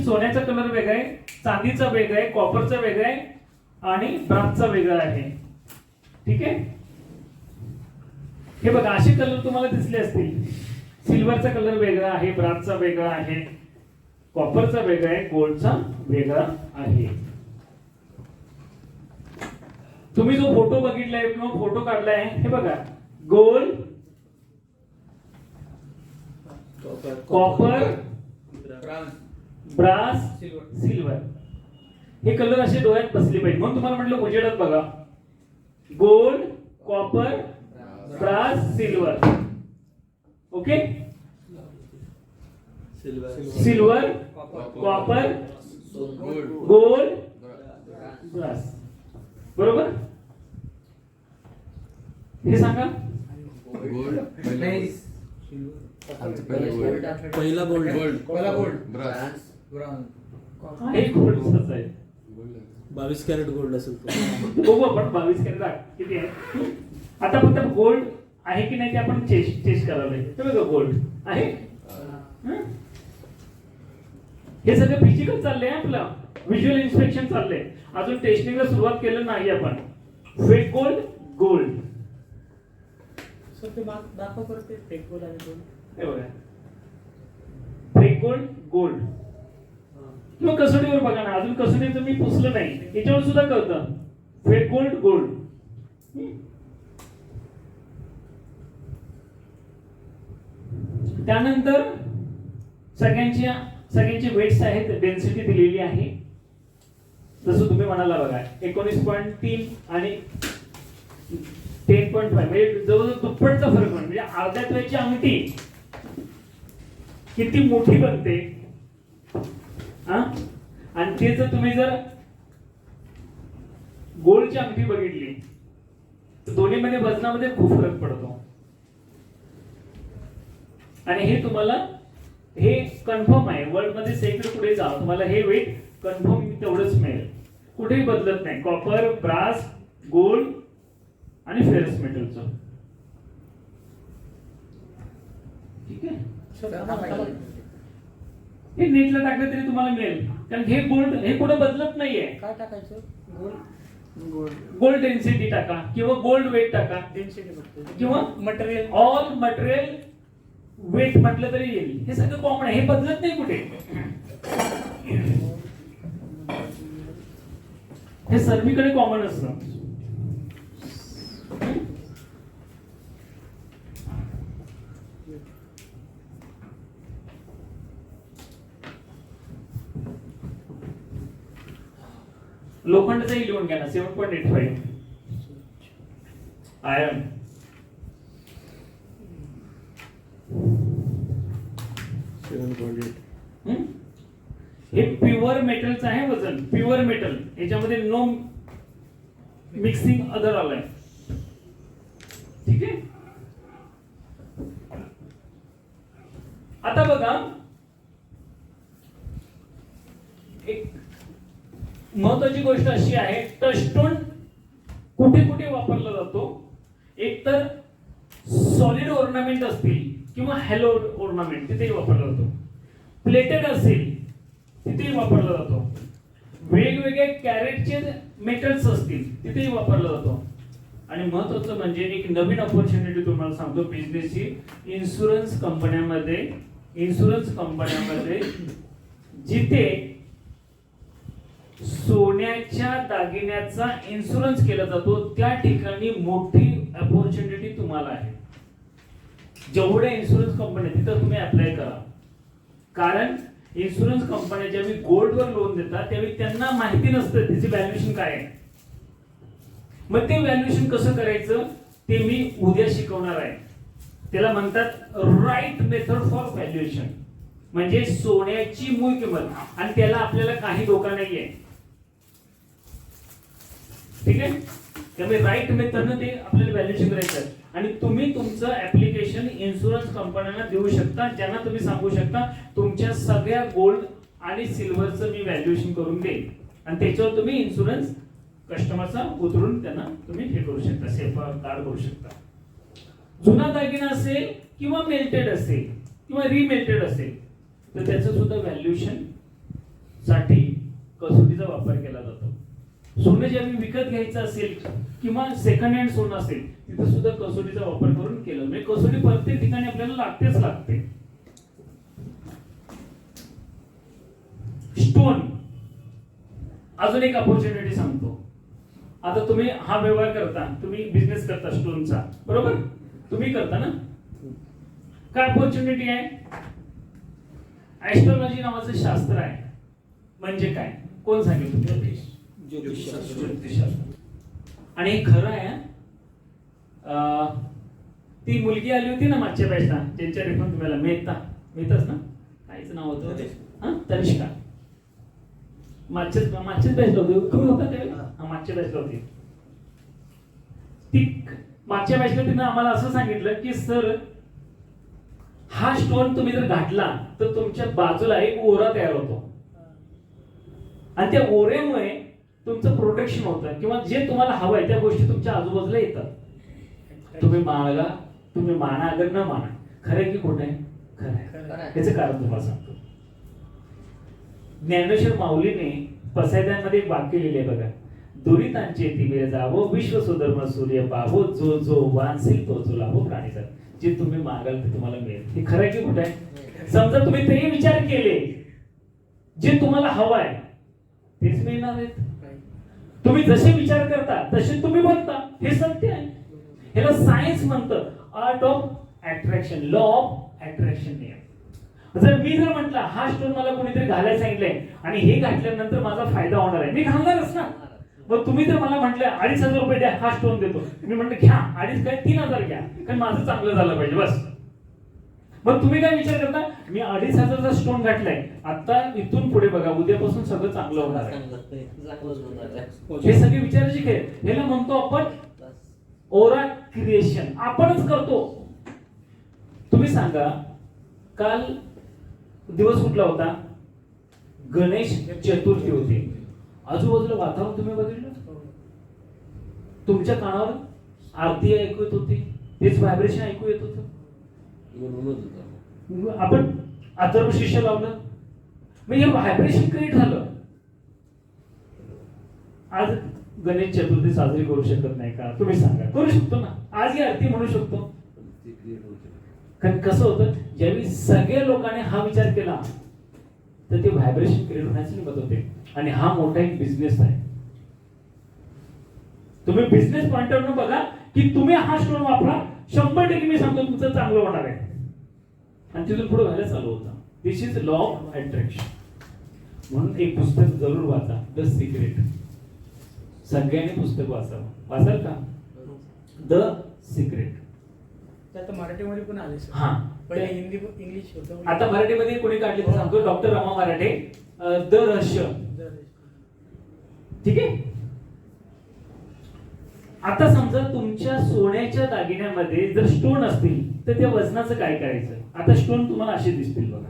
सोन्याचा कलर वेगळा आहे, चांदीचा वेगळा आहे, कॉपरचा वेगळा आहे आणि ब्रासचा वेगळा आहे. ठीक आहे. हे बघा असे कलर तुम्हाला दिसले असतील. सिल्वरचा कलर वेगळा आहे, ब्रासचा वेगळा आहे, कॉपरचा वेगळा आहे, गोल्डचा वेगळा आहे. तुम्ही जो फोटो बघितलाय किंवा फोटो काढलाय हे बघा, गोल्ड, कॉपर, ब्रास, सिल्वर. हे कलर असे डोळ्यात बसले पाहिजे. म्हणून तुम्हाला म्हटलं उजेडात बघा, gold, copper, brass, silver. Okay. Silver, copper, gold, brass. बरोबर. हे सांगा. पहिला गोल्ड, ब्रास, हे गोल्डच आहे. 22 कॅरेट गोल्ड असेल तो. बघू आपण 22 कॅरेट किती आहे. आता फक्त गोल्ड आहे की नाही ते आपण चेक करायला. ते बघा गोल्ड आहे. हे सगळं फिजिकल चाललंय आपलं, व्हिज्युअल इन्स्पेक्शन चाललंय. अजून टेस्टिंगला सुरुवात केलं नाही आपण. Fake gold, gold. सर ते दाखव परत ते फेक गोल्ड आणि गोल्ड. हे बघा, फेक गोल्ड, गोल्ड. किंवा कसोटीवर बघा ना, अजून कसोटीचं मी पुसलं नाही, याच्यावर सुद्धा कळतं फेक गोल्ड, गोल्ड. त्यानंतर सगळ्यांची वेट्स आहेत, डेन्सिटी दिलेली आहे. जसं तुम्ही म्हणाला बघा 19.3 आणि 10.5 म्हणजे जवळजवळ दुप्पटचा फरक. म्हणजे अर्ध्या तोळ्याची अंगठी किती मोठी बनते. आणि ते जर तुम्ही गोल्डची अंगठी बघितली तर दोन्हीमध्ये वजनामध्ये खूप फरक पडतो. आणि हे तुम्हाला हे कन्फर्म आहे. वर्ल्ड मध्ये सेकंड पुढे जा, तुम्हाला हे वेट कन्फर्म तेवढंच मिळेल, कुठेही बदलत नाही. कॉपर, ब्रास, गोल्ड आणि फेरस मेटलचं. ठीक आहे. हे नेटला टाकलं तरी तुम्हाला मिळेल, कारण हे गोल्ड हे कुठं बदलत नाहीये. काय टाकायचं? गोल्ड, गोल्ड डेन्सिटी टाका किंवा गोल्ड वेट टाका डेन्सिटी किंवा मटेरियल, ऑल मटेरियल वेट म्हटलं तरी येईल. हे सगळं कॉमन आहे, हे बदलत नाही कुठे. हे सर्वीकडे कॉमन असतं. लोखंडाचाही लिहून घ्या ना, 7.85. आयर्न, हे प्युअर मेटलचं आहे वजन. प्युअर मेटल, याच्यामध्ये नो मिक्सिंग अदर आलाय. ठीक आहे. आता बघा, एक महत्वाची गोष्ट अशी आहे, टचस्टोन कुठे कुठे वापरला जातो. एक तर सॉलिड ऑर्नामेंट असतील किंवा हॅलो ऑर्नामेंट तिथेही वापरला जातो. प्लेटेड असेल तिथेही वापरला जातो. वेगवेगळ्या कॅरेटचे मेटल्स असतील तिथेही वापरला जातो. आणि महत्वाचं म्हणजे एक नवीन ऑपॉर्च्युनिटी तुम्हाला सांगतो बिझनेसची. इन्शुरन्स कंपन्यांमध्ये जिथे सोन्याच्या दागिन्याचा इन्शुरन्स केला जातो त्या ठिकाणी मोठी ऑपॉर्च्युनिटी तुम्हाला आहे. जेवढ्या इन्शुरन्स कंपन्या तिथं तुम्ही अप्लाय करा. कारण इन्शुरन्स कंपन्या ज्यावेळी गोल्डवर लोन देतात त्यावेळी त्यांना माहिती नसतं त्याची व्हॅल्युएशन काय आहे. मग ते व्हॅल्युएशन कसं करायचं ते मी उद्या शिकवणार आहे. त्याला म्हणतात राईट मेथड फॉर व्हॅल्युएशन. म्हणजे सोन्याची मूळ किंमत, आणि त्याला आपल्याला काही धोका नाहीये. ठीक आहे. त्यामुळे राईट मेथडनं ते आपल्याला व्हॅल्युएशन करायचं. आणि तुम्ही तुमचं ऍप्लिकेशन इन्शुरन्स कंपन्यांना देऊ शकता, ज्यांना तुम्ही सांगू शकता तुमच्या सगळ्या गोल्ड आणि सिल्वरचं मी व्हॅल्युएशन करून देईन. आणि त्याच्यावर तुम्ही इन्शुरन्स कस्टमरचा उतरून त्यांना तुम्ही हे करू शकता, सेफर कार्ड करू शकता. जुना दागिना असेल किंवा मेल्टेड असेल किंवा रिमेल्टेड असेल तर त्याचं सुद्धा व्हॅल्युएशन साठी कसोटीचा वापर केला जातो. सोनं ज्यावेळी विकत घ्यायचं असेल किंवा सेकंड हँड सोनं असेल तिथे सुद्धा कसोटीचा वापर करून केलं. म्हणजे कसोटी प्रत्येक ठिकाणी आपल्याला लागतेच लागते. स्टोन अजून एक अपॉर्च्युनिटी सांगतो. आता तुम्ही हा व्यवहार करता, तुम्ही बिझनेस करता स्टोनचा, बरोबर? तुम्ही करता ना? काय अपॉर्च्युनिटी आहे? ऍस्ट्रॉलॉजी नावाचं शास्त्र आहे. म्हणजे काय? कोण सांगितलं? ज्योतिषशास्त्र. आणि हे खरं आहे. ती मुलगी आली होती ना मागच्या बॅचला, ज्यांच्या रेफरन्स तुम्हाला मेहताच ना, काहीच नाव होतं, तनिष्का. मागच्याच बॅचला होती. तुम्ही होता त्यावेळी? मागच्या बॅचला होती ती. मागच्या बॅचला तिनं आम्हाला असं सांगितलं की सर, हा स्टोन तुम्ही जर घातला तर तुमच्या बाजूला एक ओरा तयार होतो आणि त्या ओऱ्यामुळे तुमचं प्रोटेक्शन होतं किंवा जे तुम्हाला हवंय त्या गोष्टी तुमच्या आजूबाजूला येतात. तुम्ही मागा, तुम्ही माना अगर न माना, खरं की खोटं आहे? खरं आहे. याचं कारण तुम्हाला सांगतो. ज्ञानेश्वर माऊलीने पसायदांमध्ये एक वाक्य लिहिले बघा, दुरितांचे तिमिर जावो, विश्व सुधर्म सूर्य पाहो, जो जो वांसील तो जो लाभो प्राणीचा. जे तुम्ही मागाल ते तुम्हाला मिळेल. हे खरं की खोटं आहे? समजा तुम्ही तेही विचार केले, जे तुम्हाला हवंय तेच मिळणार आहेत. तुम्ही जसे विचार करता तसे तुम्ही बनता. हे सत्य आहे. ह्याला सायन्स म्हणतं art of attraction, law of attraction नियम. जर मी जर म्हटलं हा स्टोन मला कोणीतरी घालायला सांगितलंय आणि हे घातल्यानंतर माझा फायदा होणार आहे, मी घालणारच ना. मग तुम्ही जर मला म्हटलं 2,500 रुपये द्या, हा स्टोन देतो, मी म्हटलं घ्या, 2,500 काय 3,000 घ्या, कारण माझं चांगलं झालं पाहिजे बस. मग तुम्ही काय विचार करता? मी 2,500चा स्टोन घातलाय, आता इथून पुढे बघा उद्यापासून सगळं चांगलं होणार आहे. हे सगळे विचारायचे खेळ. ह्याला म्हणतो आपण ओरा क्रिएशन. आपणच करतो. तुम्ही सांगा, काल दिवस कुठला होता? गणेश चतुर्थी होती. आजूबाजूला वातावरण तुम्ही बघितलं? तुमच्या कानावर आरती ऐकू येत होती, तेच व्हायब्रेशन ऐकू येत होतं. आपण अथर्व शिष्य लावलं, म्हणजे व्हायब्रेशन क्रिएट झालं. आज गणेश चतुर्थी साजरी करू शकत नाही का? तुम्ही सांगा. करू शकतो ना. आज ही आरती म्हणू शकतो. कारण कसं होतं, ज्यावेळी सगळ्या लोकांनी हा विचार केला तर ते व्हायब्रेशन क्रिएट होण्याची मदत होते. आणि हा मोठा एक बिझनेस आहे. तुम्ही बिझनेस पॉइंट ऑफ व्ह्यू बघा की तुम्ही हा स्टोन वापरा, 100% मी सांगतो तुमचं चांगलं होणार आहे. आणि तिथून पुढे व्हायला चालू होतं. दिस इज लॉ ऑफ अट्रॅक्शन. म्हणून एक पुस्तक जरूर वाचा, द सिक्रेट. सगळ्यांनी पुस्तक वाचावं. वाचाल का? The secret. त्यात मराठीमध्ये पण आले सर. हा, पहिले हिंदी इंग्लिश होतं. आता मराठीमध्ये कोणी काढले तर सांगतो, डॉक्टर रमा मराठे, द रहस्य. ठीक आहे. आता समजा तुमच्या सोन्याच्या दागिन्यामध्ये जर स्टोन असतील तर त्या वजनाचं काय करायचं? आता स्टोन तुम्हाला असे दिसतील बघा,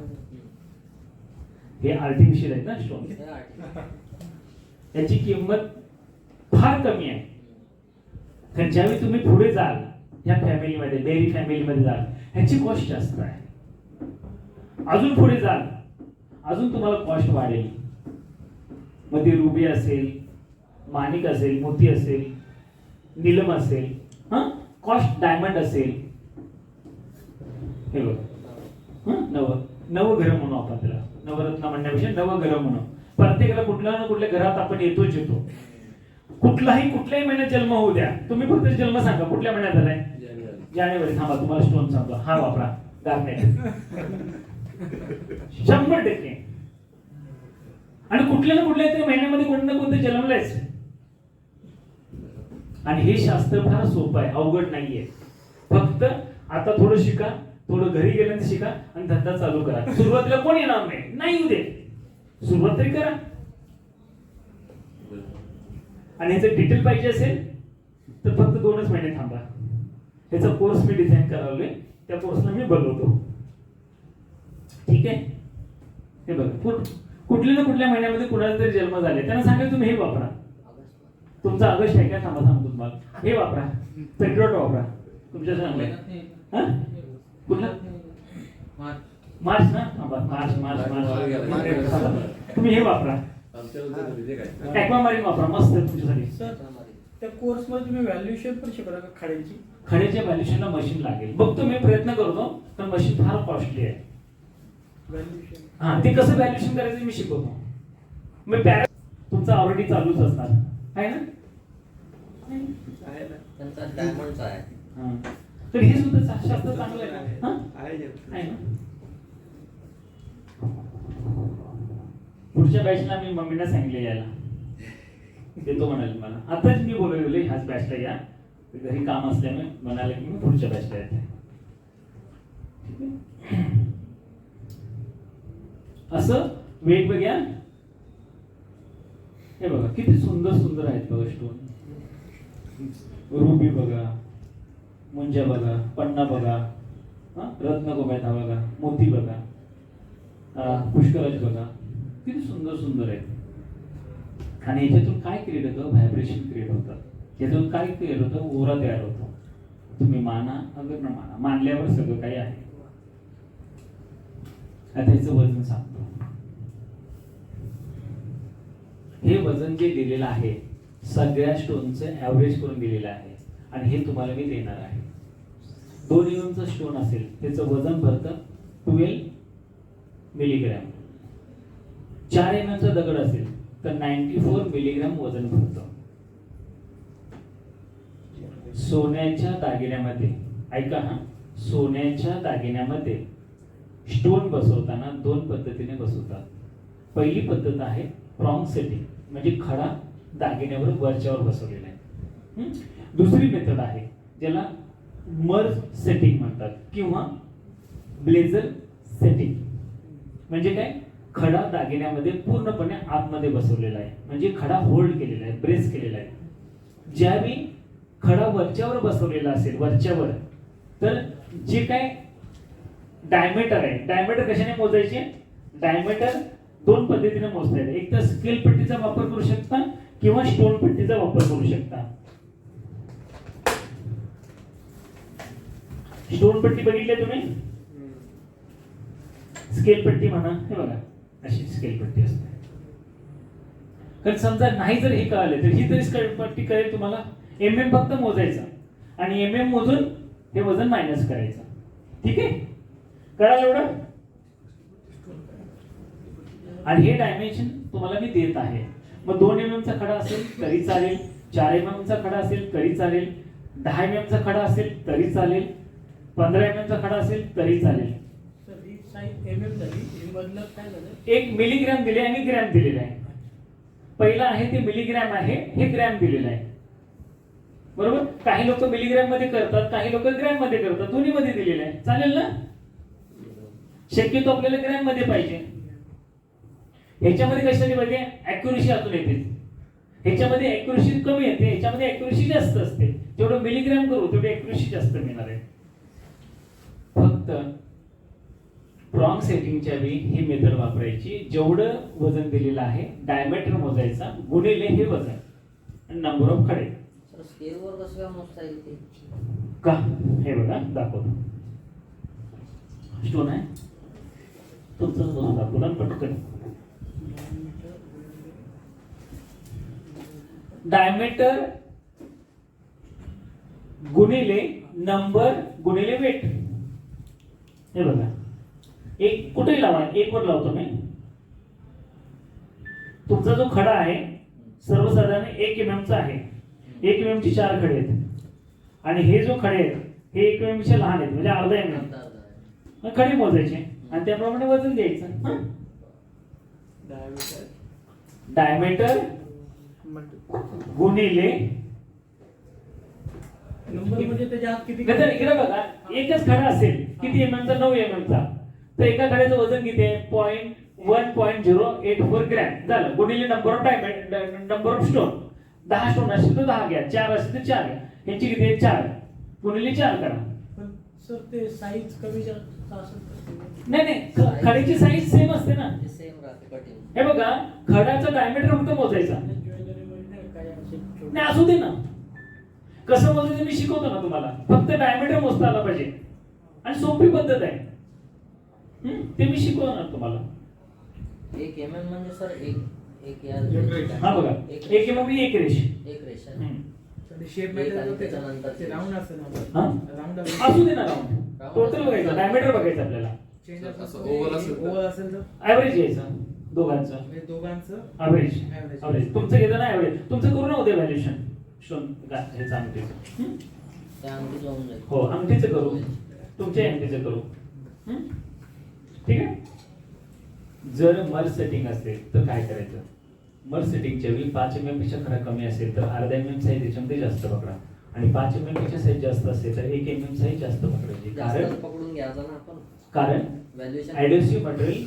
हे आर्टिफिशियल आहेत ना स्टोन. याची किंमत फार कमी आहे. कारण ज्यावेळी तुम्ही पुढे जाल या फॅमिलीमध्ये, बेरी फॅमिलीमध्ये जाल, ह्याची कॉस्ट जास्त आहे. अजून पुढे जाल, अजून तुम्हाला कॉस्ट वाढेल. मग ती रुबी असेल, माणिक असेल, मोती असेल, नीलम असेल, कॉस्ट डायमंड असेल. हे बघ, नवग्रह म्हणू आपण त्याला. नवरत्न म्हणण्यापेक्षा नवग्रह म्हणू. प्रत्येकाला कुठल्या ना कुठल्या घरात आपण येतोच येतो. कुठल्याही महिन्यात जन्म होऊ द्या, तुम्ही फक्त जन्म सांगा कुठल्या महिन्यात झालाय. जानेवारी. थांबा, तुम्हाला स्टोन सांगतो, हा वापरा, गार्नेट. 100%. आणि कुठल्या ना कुठल्या तरी महिन्यामध्ये कोणतं ना कोणतं जन्मलंच. आणि हे शास्त्र फार सोपं आहे, अवघड नाहीये. फक्त आता थोडं शिका, थोडं घरी गेल्यानंतर शिका आणि धंदा चालू करा. सुरुवातीला कोण येणार नाही येऊ दे, सुरुवात तरी करा. आणि ह्याचं डिटेल पाहिजे असेल तर फक्त 2च महिने थांबा. ह्याचा कोर्स मी डिझाईन करावलोय, त्या कोर्सला मी बोलवतो. ठीक आहे. हे बघा, कुठल्या ना कुठल्या महिन्यामध्ये कुणाचा तरी जन्म झाले, त्यांना सांगायचं तुम्ही हे वापरा. तुमचा ऑगस्ट आहे का? थांबा सांगतो तुम्हाला. हे वापरा, पेट्रोट वापरा. तुमच्या सांगलंय कुठला? मार्च ना? थांबा, मार्च. तुम्ही हे वापरा, ॲक्वामारीन वापरा, मस्त आहे तुमच्यासाठी. सर त्या कोर्समध्ये तुम्ही व्हॅल्युएशन पण शिकवता का खाड्यांची? खड्याच्या व्हॅल्युएशनला मशीन लागेल, बघतो मी, प्रयत्न करतो, पण मशीन फार कॉस्टली आहे. व्हॅल्युएशन हा, ते कसं व्हॅल्युएशन करायचं मी शिकवतो. मी तुमचा ऑलरेडी चालूच असणार आहे ना. आहे ना? त्यांचा डायमंडचा आहे. हा. तर हे सुद्धा शास्त्र चांगलं आहे ना. हा? आहे ना. पुढच्या बॅचला मी मम्मीला सांगितले यायला, येतो म्हणाले मला. आताच मी बोलवले ह्याच बॅचला या, घरी काम असल्यामुळे म्हणाले की मी पुढच्या बॅचला येते. असं वेगवेगळ्या, हे बघा किती सुंदर सुंदर आहेत बघा स्टोन. रुबी बघा, मुंजा बघा, पन्ना बघा, रत्नगोमेधा बघा, मोती बघा, पुष्कराज बघा, किती सुंदर सुंदर आहेत. आणि याच्यातून काय क्रिएट होतं, व्हायब्रेशन क्रिएट होतं. याच्यातून काय क्रिएट होतं, ओरा तयार होतो. तुम्ही माना अगर न माना, मानल्यावर सगळं काही आहे. आता याचं वजन सांगतो. हे वजन जे दिलेलं आहे सगळ्या स्टोनचं ऍव्हरेज करून दिलेलं आहे, आणि हे तुम्हाला मी देणार आहे. 2 mm स्टोन असेल त्याचं वजन भरतं 12 मिलीग्रॅम. 4 mm दगड असेल तर 94 मिलीग्रॅम वजन भरतं. सोन्याच्या दागिन्यामध्ये, ऐका हा, सोन्याच्या दागिन्यामध्ये स्टोन बसवताना 2 पद्धतीने बसवतात. पहिली पद्धत आहे प्रॉंग सेटिंग, म्हणजे खडा दागिन्यावर वरच्यावर बसवलेला आहे. दुसरी मेथड आहे ज्याला मर्ज सेटिंग म्हणतात किंवा ब्लेझर सेटिंग. म्हणजे काय, खडा दागिन्यामध्ये पूर्णपणे आतमध्ये बसवलेला आहे, म्हणजे खडा होल्ड केलेला आहे, ब्रेस केलेला आहे. ज्यावेळी खडा वरच्यावर बसवलेला असेल, वरच्यावर, तर जे काय डायमीटर आहे, डायमीटर कशाने मोजायचे, डायमीटर 2 पद्धतीने मोजता येते. एक तर स्केल पट्टीचा वापर करू शकता किंवा स्टोन पट्टीचा वापर करू शकता. स्टोन पट्टी बघितली तुम्ही, स्केल पट्टी म्हणा, हे बघा अशी स्केल पट्टी असते. कारण समजा नाही जर हे कळाले तर ही तरी स्केल पट्टी कळेल तुम्हाला. फक्त मोजायचा आणि मोजून हे वजन मायनस करायचं. ठीक आहे, कळालं एवढं. आणि हे डायमेन्शन तुम्हाला मी देत आहे. मग 2 mm चा खडा असेल तरी चालेल, 4 mm चा खडा असेल तरी चालेल, 10 mm चा खडा असेल तरी चालेल, 15 mm चा खडा असेल तरी चालेल. सर ही साईज mm झाली, हे मधलं काय झालं? 1 मिलीग्रॅम दिले आणि ग्रॅम दिलेला आहे. पहिला आहे ते मिलीग्रॅम आहे, हे ग्रॅम दिलेलं आहे. बरोबर. काही लोक मिलीग्रॅम मध्ये करतात, काही लोक ग्रॅम मध्ये करतात, दोन्ही मध्ये दिलेलं आहे. चालेल ना. शक्यतो आपल्याला ग्रॅम मध्ये पाहिजे. ह्याच्यामध्ये कशासाठी पाहिजे, ऍक्युरेसी अजून येते. ह्याच्यामध्ये ऍक्युरेसी कमी येते, ह्याच्यामध्ये ऍक्युरेसी जास्त असते. जेवढं मिलीग्रॅम करू तेवढी ऍक्युरेसी जास्त मिळणार आहे. फक्त प्रॉंग सेटिंगच्या वेळी ही मेथड वापरायची. जेवढं वजन दिलेलं आहे डायमीटर मोजायचा गुणिले हे वजन आणि नंबर ऑफ खडे. सर स्केलवर कसं काय मोजता येईल ते? का, हे बघा दाखवतो. स्टोन आहे तुमचं, वजन दाखवला पटकन. डायमीटर गुणिले नंबर गुणिले वेट. हे बघा, एक कुठे लावा, 1 वर लावतो मी. तुमचा जो खडा आहे सर्वसाधारण 1 mm चा आहे. 1 mm ची 4 खडे आहेत आणि हे जो खडे आहेत हे 1 mm चे लहान आहेत, म्हणजे अर्धा mm. खडे मोजायचे आणि त्याप्रमाणे वजन द्यायचं. डायमीटर गुणिले नंबर म्हणजे त्याच्या आत किती? इकडे बघा, एकच खडा असेल किती mm चा, 9 mm चा, तर एका खड्याचं वजन किती आहे, 1.084 ग्रॅम झालं. गुणिले number of number of stone. 10 stone असतील तर 10 घ्या, 4 असतील तर 4 घ्या. ह्याची किती आहे, 4 गुणिले 4 करा. पण सर ते साईज कमी जास्त असेल तर? नाही, खड्याची साईज सेम असते ना. सेम राहते कटिंग. हे बघा, खड्याचा डायमीटर फक्त मोजायचा. ज्वेलरी मध्ये काय असेल नाही, असू दे ना. कसं मोजायचं मी शिकवतो ना तुम्हाला. फक्त डायमीटर मोजता आला पाहिजे आणि सोपी पद्धत आहे. ते मी शिकवणार तुम्हाला. एक mm म्हणजे सर एक या एक रेष. हा बघा, एक एम म्हणजे एक रेष. एक रेषा. आणि शेप एक माहिती आणि आहे त्याच्यानंतर ते राऊंड असेल हा? राऊंड असू दे ना राऊंड, टोटल बघायचं, डायमीटर बघायचं आपल्याला, चेंज असं असं oval असेल तर? ओव्हल असेल तर ऍव्हरेज घ्यायचं दोघांचं, म्हणजे दोघांचं ऍव्हरेज. Average. ऍव्हरेज तुमचं घेतं ना ऍव्हरेज, तुमचं करू ना उद्या व्हॅल्युएशन ह्याचं अंगठीचं. त्या अंगठी जाऊन जाईल. हो अंगठीचं करू, तुमच्या अंगठीचं करू. ठीक आहे. जर मर सेटिंग असेल तर काय करायचं, मर सेटिंगच्या वेळी 5 mm पेक्षा खरा कमी असेल तर अर्धा mm साईज याच्यामध्ये जास्त पकडा, आणि 5 mm पेक्षा साईज जास्त असेल तर 1 mm साईज जास्त पकडायची. जास्त कारण पकडून घ्यायचा ना आपण. कारण व्हॅल्युएशन ऍडेसिव्ह मटेरियल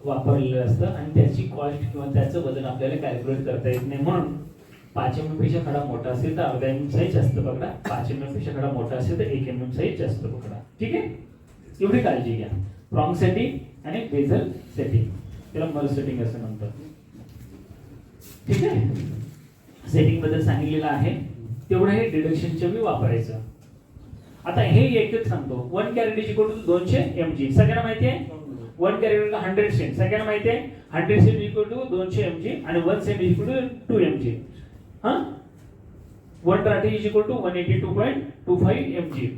वापरलेलं असतं आणि त्याची कॉस्ट किंवा त्याचं वजन आपल्याला कॅल्क्युलेट करता येत नाही. म्हणून 5 mm पेक्षा खडा मोठा असेल तर अर्धा mm साईज जास्त पकडा, 5 mm पेक्षा खडा मोठा असेल तर 1 mm साईज जास्त पकडा. ठीक आहे, एवढी काळजी घ्या. प्रॉंग सेटिंग आणि बेझल सेटिंग, त्याला मर सेटिंग असं म्हणतात. ठीक आहे, सेटिंग बद्दल सांगितलेलं आहे, तेवढं हे डिडक्शनच्या बी वापरायचं. आता हे एक सांगतो, 1 carat is equal to 200 mg, सगळ्यांना माहिती आहे. 1 कॅरेट 100 सेंट, सगळ्यांना माहिती आहे. 100 सेंट इक्वल टू 200 mg आणि 1 सेंट इक्वल टू 2 mg. हा, 1 ratti is equal to 182.25 mg.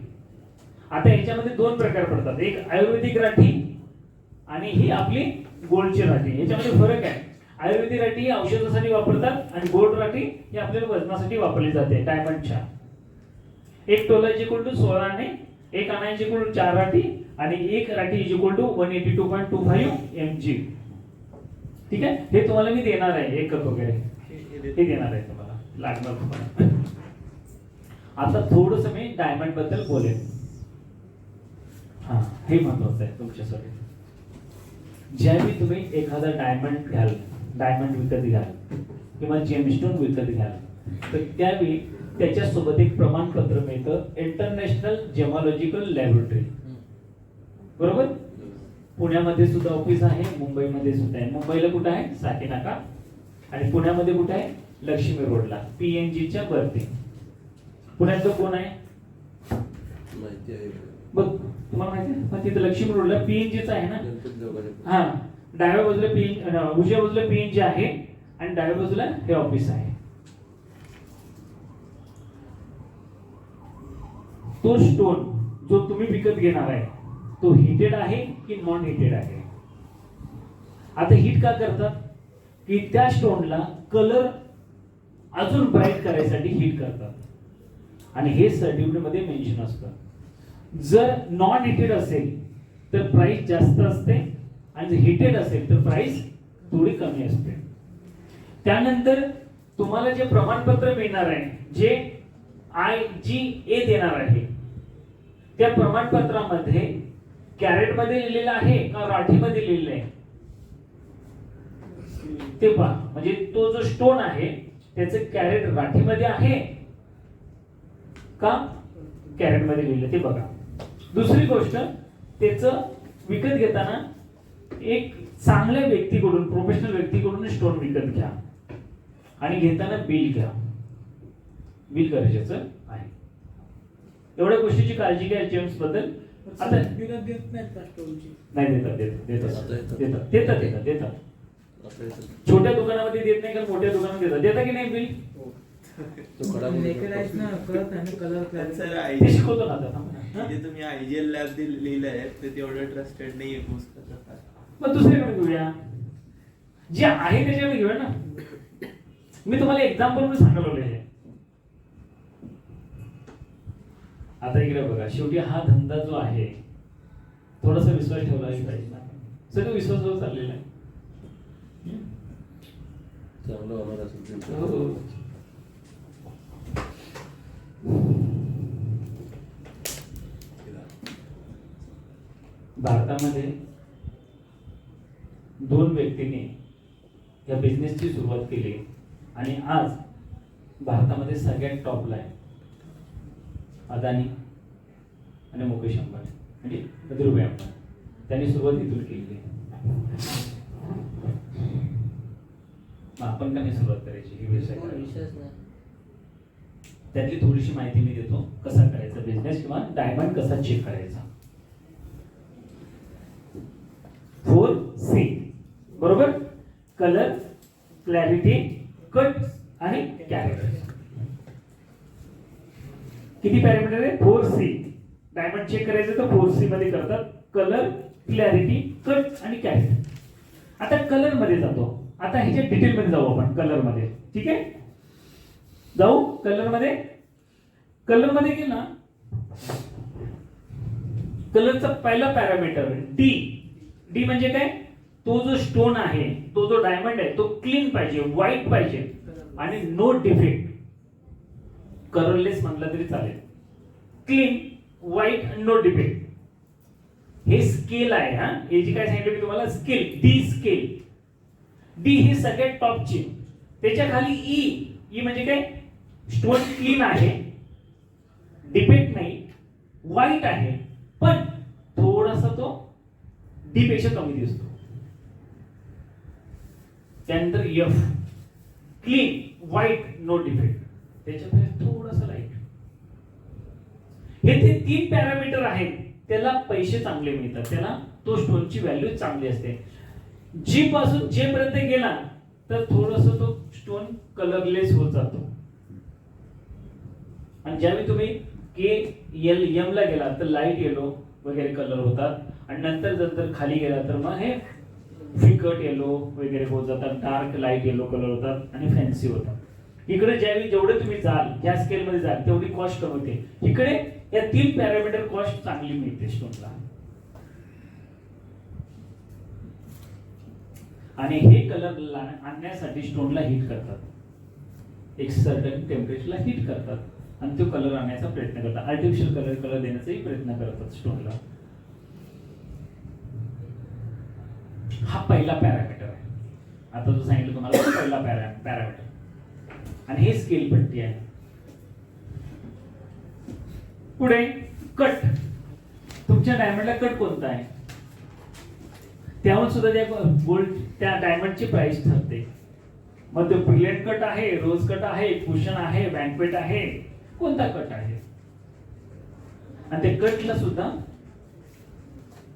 आता ह्याच्यामध्ये दोन प्रकार पडतात, एक आयुर्वेदिक राठी आणि ही आपली गोल्डची राठी. याच्यामध्ये फरक आहे. आयुर्वेदिक राठी ही औषधासाठी वापरतात आणि गोल्ड राठी ही आपल्याला वजनासाठी वापरली जाते डायमंडच्या. एक तोला इज इक्वल टू 16 आणि एक आणा इज इक्वल टू 4 राठी आणि एक ratti is equal to 182.25 mg. ठीक आहे, हे तुम्हाला मी देणार आहे, एक कप वगैरे हे देणार आहे तुम्हाला, लागणार तुम्हाला. आता थोडस मी डायमंड बद्दल बोलेन. हा, हे महत्वाचं आहे तुमच्यासाठी. ज्यावेळी तुम्ही एखादा डायमंड घ्याल, डायमंड विकत घ्याल किंवा जेमस्टोन विकत घ्याल, तर त्यावेळी त्याच्यासोबत एक प्रमाणपत्र मिळतं, इंटरनॅशनल जेमॉलॉजिकल लॅबोरेटरी. बरोबर, पुण्यामध्ये सुद्धा ऑफिस आहे, मुंबईमध्ये सुद्धा आहे. मुंबईला कुठं आहे, साकीनाका, आणि पुण्यामध्ये कुठं आहे, लक्ष्मी रोडला, PNG च्या वरती. पुण्यातलं कोण आहे माहिती आहे. बघ, तुम्हाला माहिती आहे, पण तिथे लक्ष्मी रोडला PNG चं आहे ना. गणपती देवबाचे. हा, डाव्या बाजूला उजव्या बाजूला PNG आहे आणि डाव्या बाजूला हे ऑफिस आहे. तो स्टोन जो तुम्ही विकत घेणार आहे तो हिटेड आहे की नॉन हिटेड आहे. आता हीट का करतात, की त्या स्टोनला कलर अजून ब्राईट करायसाठी हीट करतात आणि हे सर्टिफिकेट मध्ये मेन्शन असतं. जर नॉन हिटेड असेल तर प्राइस जास्त असते आणि जर हिटेड असेल तर प्राइस थोडी कमी असते. त्यानंतर तुम्हाला जे प्रमाणपत्र मिळणार आहे, जे IGA देणार आहे, त्या प्रमाणपत्रामध्ये कॅरेट मध्ये लिहिलेलं आहे का राठी मध्ये लिहिलेलं आहे ते पहा. म्हणजे तो जो स्टोन आहे त्याचं कॅरेट राठीमध्ये आहे का कॅरेट मध्ये लिहिलं ते बघा. दुसरी गोष्ट, त्याचं विकत घेताना एक चांगल्या व्यक्तीकडून, प्रोफेशनल व्यक्तीकडून स्टोन विकत घ्या आणि घेताना बिल घ्या. बिल गरजेचं आहे. एवढ्या गोष्टीची काळजी घ्या जेम्स बद्दल. आता विकत घेत नाहीत का स्टोनची? नाही, देतात आपल्या इथं छोट्या दुकानामध्ये देत नाही, का मोठ्या दुकानामध्ये देता की नाही बिल? तो खडा म्हणून Naked eyes ना कळत नाही ना कलर पण clarity. सर ते शिकवतो ना आता. जे तुम्ही IGL लॅब लिहिलं आहे ते तेवढं ट्रस्टेड नाहीये पुस्तकात. मग दुसरीकडे घेऊया, जे आहे त्याच्याकडे घेऊया ना. मी तुम्हाला एक्झाम्पल म्हणून सांगितलेलं आहे. आता इकडे बघा, शेवटी हा धंदा जो आहे थोडासा विश्वास ठेवला पाहिजे ना. सगळं विश्वासावर चाललेला आहे. चांगलं होणार असेल ते. हो. भारतामध्ये 2 व्यक्तींनी या बिझनेसची सुरुवात केली आणि आज भारतामध्ये सगळ्यात टॉपला आहे अदानी आणि मुकेश अंबानी, म्हणजे धीरूभाई अंबानी. त्यांनी सुरुवात इथून केली. आपण का नाही सुरुवात करायची, ही व्यवसाय करायची. विषयच नाही. त्यातली थोडीशी माहिती मी देतो, कसा करायचा बिझनेस किंवा डायमंड कसा चेक करायचा. 4C बरोबर. कलर, क्लॅरिटी, कट आणि कॅरेट. किती पॅरामीटर आहे? 4C. डायमंड चेक करायचं तर 4C मध्ये करतात. कलर, क्लॅरिटी, कट आणि कॅरेट. आता कलर मध्ये जातो. आता ह्याच्या डिटेल मध्ये जाऊ आपण कलर मध्ये. ठीक आहे, जाऊ कलर मध्ये. कलर मध्ये गेला, कलरचा पहिला पॅरामीटर डी. डी म्हणजे काय? तो जो स्टोन आहे, तो जो डायमंड आहे, तो क्लीन पाहिजे, व्हाईट पाहिजे आणि नो डिफेक्ट. कलरलेस म्हणलं तरी चालेल. क्लीन, व्हाईट आणि नो डिफेक्ट. हे स्केल आहे. हा, हे जी काय सांगितलं मी तुम्हाला, स्केल, डी स्केल. डी ही सगळ्यात टॉपची. त्याच्या खाली ई. ई म्हणजे काय? स्टोन क्लीन आहे, डिफेक्ट नाही, व्हाईट आहे, पण थोडासा तो डी पेक्षा कमी दिसतो. त्यानंतर F, clean, white, no defect. त्याच्यामध्ये थोडासा लाईट. हे ते 3 पॅरामीटर आहेत. त्याला पैसे चांगले मिळतात, त्याला तो स्टोनची व्हॅल्यू चांगली असते. जी पासून जे पर्यंत गेला तर थोडस तो स्टोन कलरलेस होत जातो. आणि ज्यावेळी तुम्ही KLM ला गेला तर लाईट येलो वगैरे कलर होतात. आणि नंतर जर खाली गेला तर मग हे फिकट येलो वगैरे होत जातात, डार्क लाईट येलो कलर होतात आणि फॅन्सी होतात. इकडे ज्यावेळी जेवढे तुम्ही जाल, ह्या स्केल मध्ये जाल, तेवढी कॉस्ट कमी होते. इकडे या 3 पॅरामीटर कॉस्ट चांगली मिळते स्टोनला. आणि हे कलर आणण्यासाठी स्टोनला हीट करतात, एक सर्टन टेम्परेचरला हीट करतात आणि तो कलर आणण्याचा प्रयत्न करतात. आर्टिफिशियल कलर देण्याचाही प्रयत्न करतात स्टोनला. हा पहिला पॅरामीटर आहे. आता जो सांगितलं तुम्हाला पहिला पॅरामीटर. आणि हे स्केल पट्टी आहे. पुढे कट. तुमच्या डायमंडला कट कोणता आहे त्यावर सुद्धा त्या गोल्ड, त्या डायमंडची प्राइस ठरते. मग तो ब्रिलियंट कट आहे, रोज कट आहे, कुशन आहे, बँकवेट आहे, कोणता कट आहे. आणि ते कटला सुद्धा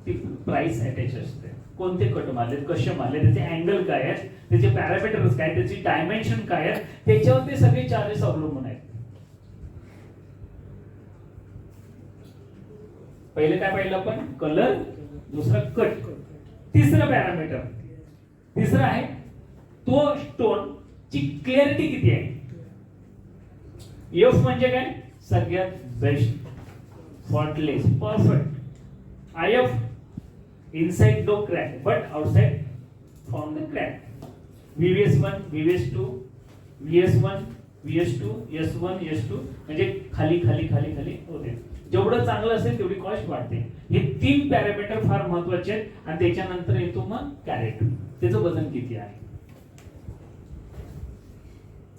ती प्राइस अटॅच असते. कोणते कट मारले, कसे मारले, त्याचे अँगल काय आहेत, त्याचे पॅरामीटर्स काय, त्याची डायमेन्शन काय आहेत, त्याच्यावर ते सगळे चार्जेस अवलंबून आहेत. पहिले काय पाहिलं आपण? कलर. दुसरा कट. तिसरं पॅरामीटर, तिसरं आहे तो स्टोन ची क्लॅरिटी किती आहे. एफ म्हणजे काय? सगळ्यात best, faultless, perfect. IF, inside no crack but outside found the crack. VVS1, VVS2, VS1, VS2, S1, S2 म्हणजे खाली खाली खाली खाली होते. जेवढं चांगलं असेल तेवढी कॉस्ट वाढते. हे 3 पॅरामीटर फार महत्त्वाचे आहेत. आणि त्याच्यानंतर येतो मग कॅरेट. त्याचं वजन किती आहे.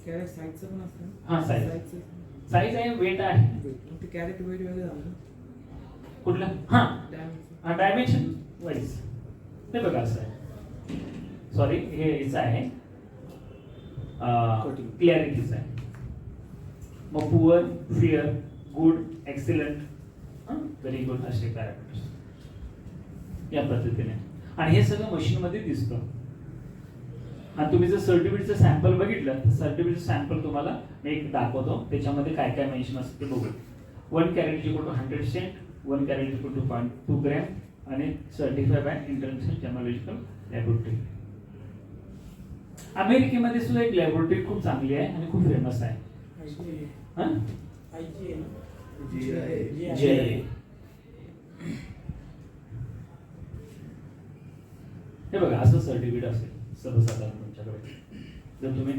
कॅरेट साईजचं पण असतं. हा, साईज आहे, वेट आहे. ते कॅरेट वेट वेगळं झालं. कुठला? हा, डायमेन्शन वाईज. हे बघा असं आहे. सॉरी, हे याचं आहे क्लॅरिटीचं आहे. मग poor, fear, good, excellent, very good असे पॅरामीटर्स या पद्धतीने. आणि हे सगळं मशीन मध्ये दिसतं. आणि तुम्ही जर सर्टिफिकेटचं सॅम्पल बघितलं तर सर्टिफिकेटचं सॅम्पल तुम्हाला मी एक दाखवतो. त्याच्यामध्ये काय काय मेन्शन असतं ते बघू. 1 carat equal to 100 cent, 1 carat equal to 0.2 gram आणि certified by international gemological laboratory. अमेरिकेमध्ये सुद्धा एक लॅबोरेटरी खूप चांगली आहे आणि खूप फेमस आहे. हे बघा असं सर्टिफिकेट असेल सर्वसाधारण तुमच्याकडे. जर तुम्ही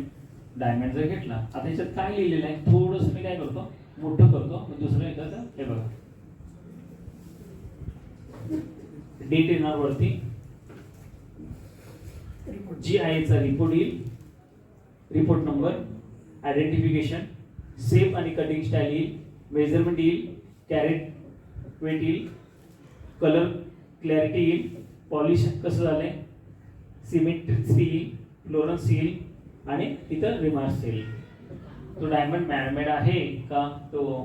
डायमंड जर घेतला, आता याच्यात काय लिहिलेलं आहे थोडंसं मी काय करतो, मोठं करतो. मग दुसरं एखादं हे बघा, डेट येणार वरती, GIA चा रिपोर्ट येईल, रिपोर्ट नंबर, आयडेंटिफिकेशन, शेप आणि कटिंग स्टाईल येईल, मेजरमेंट येईल, कॅरेट वेट येईल, कलर क्लॅरिटी येईल, पॉलिश कसं झालंय, सिमेट्रिक्स येईल, फ्लोरन्स येईल आणि इतर रिमार्क्स येईल. तो डायमंड मॅनमेड आहे का तो